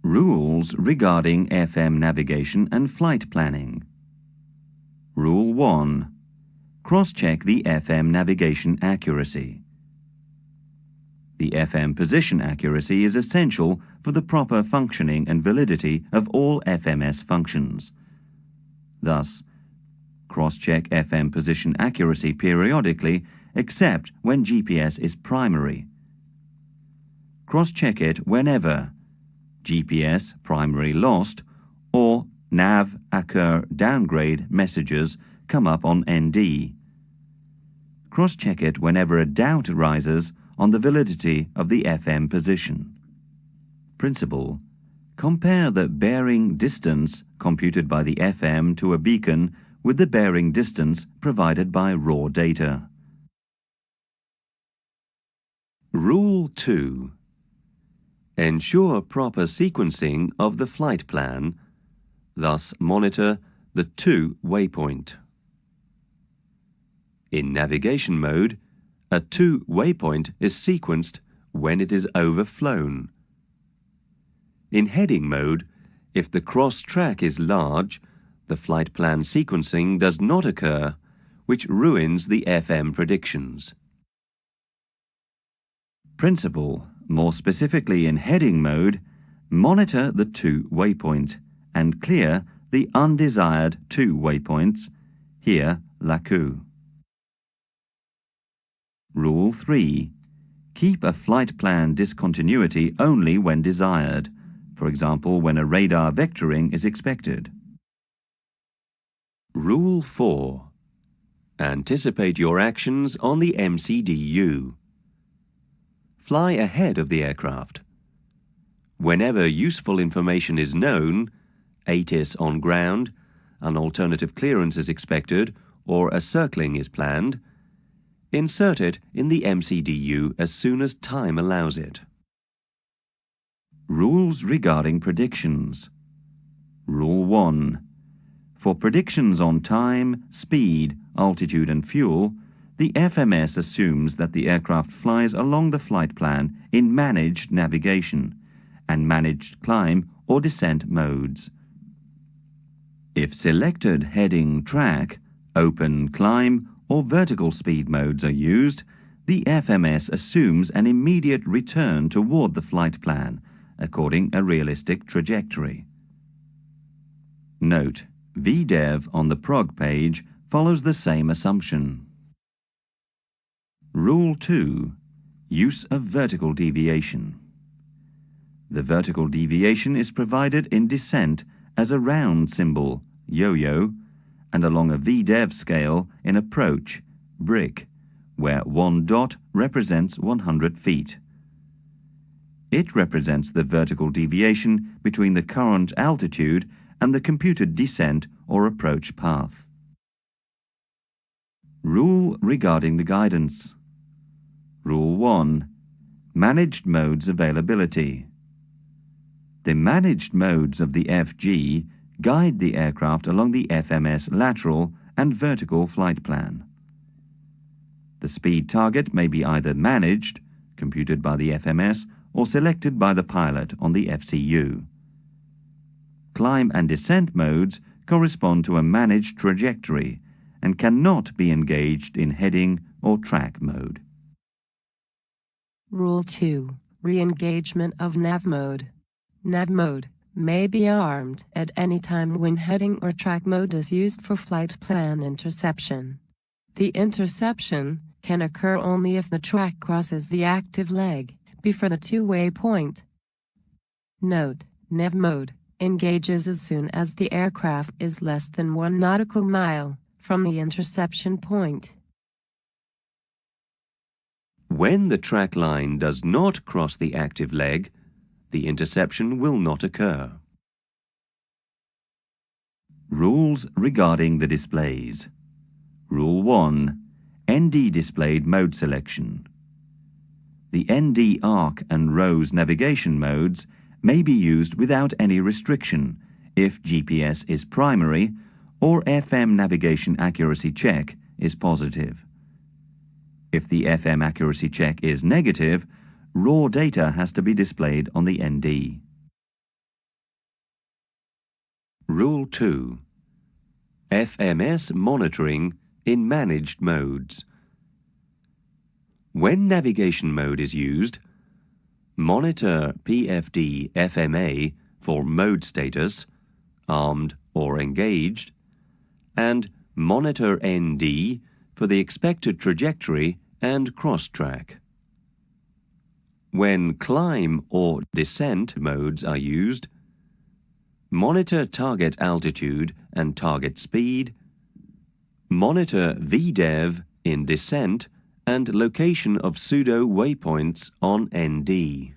Rules regarding FM navigation and flight planning. Rule 1. Cross-check the FM navigation accuracy. The FM position accuracy is essential for the proper functioning and validity of all FMS functions. Thus, cross-check FM position accuracy periodically, except when GPS is primary. Cross-check it whenever GPS primary lost or nav occur downgrade messages come up on ND. Cross-check it whenever a doubt arises on the validity of the FM position. Principle: compare the bearing distance computed by the FM to a beacon with the bearing distance provided by raw data. Rule 2. Ensure proper sequencing of the flight plan, thus monitor the to waypoint. In navigation mode, a to waypoint is sequenced when it is overflown. In heading mode, if the cross track is large, the flight plan sequencing does not occur, which ruins the FM predictions. Principle: more specifically in heading mode, monitor the to waypoint and clear the undesired to waypoints, here LACU. Rule 3. Keep a flight plan discontinuity only when desired, for example when a radar vectoring is expected. Rule 4. Anticipate your actions on the MCDU. Fly ahead of the aircraft. Whenever useful information is known, ATIS on ground, an alternative clearance is expected, or a circling is planned, insert it in the MCDU as soon as time allows it. Rules regarding predictions. Rule 1. For predictions on time, speed, altitude and fuel, the FMS assumes that the aircraft flies along the flight plan in managed navigation and managed climb or descent modes. If selected heading track, open climb or vertical speed modes are used, the FMS assumes an immediate return toward the flight plan according a realistic trajectory. Note: VDEV on the prog page follows the same assumption. Rule 2. Use of vertical deviation. The vertical deviation is provided in descent as a round symbol, yo-yo, and along a VDEV scale in approach, brick, where one dot represents 100 feet. It represents the vertical deviation between the current altitude and the computed descent or approach path. Rule regarding the guidance. Rule 1. Managed modes availability. The managed modes of the FG guide the aircraft along the FMS lateral and vertical flight plan. The speed target may be either managed, computed by the FMS, or selected by the pilot on the FCU. Climb and descent modes correspond to a managed trajectory and cannot be engaged in heading or track mode. Rule 2. Re-engagement of nav mode. Nav mode may be armed at any time when heading or track mode is used for flight plan interception. The interception can occur only if the track crosses the active leg before the two-way point. Note: nav mode engages as soon as the aircraft is less than 1 nautical mile from the interception point. When the track line does not cross the active leg, the interception will not occur. Rules regarding the displays. Rule 1. ND displayed mode selection. The ND arc and rose navigation modes may be used without any restriction if GPS is primary or FM navigation accuracy check is positive. If the FM accuracy check is negative, raw data has to be displayed on the ND. Rule 2. FMS monitoring in managed modes. When navigation mode is used, monitor PFD FMA for mode status, armed or engaged, and monitor ND for the expected trajectory and cross-track. When climb or descent modes are used, monitor target altitude and target speed, monitor VDEV in descent and location of pseudo waypoints on ND.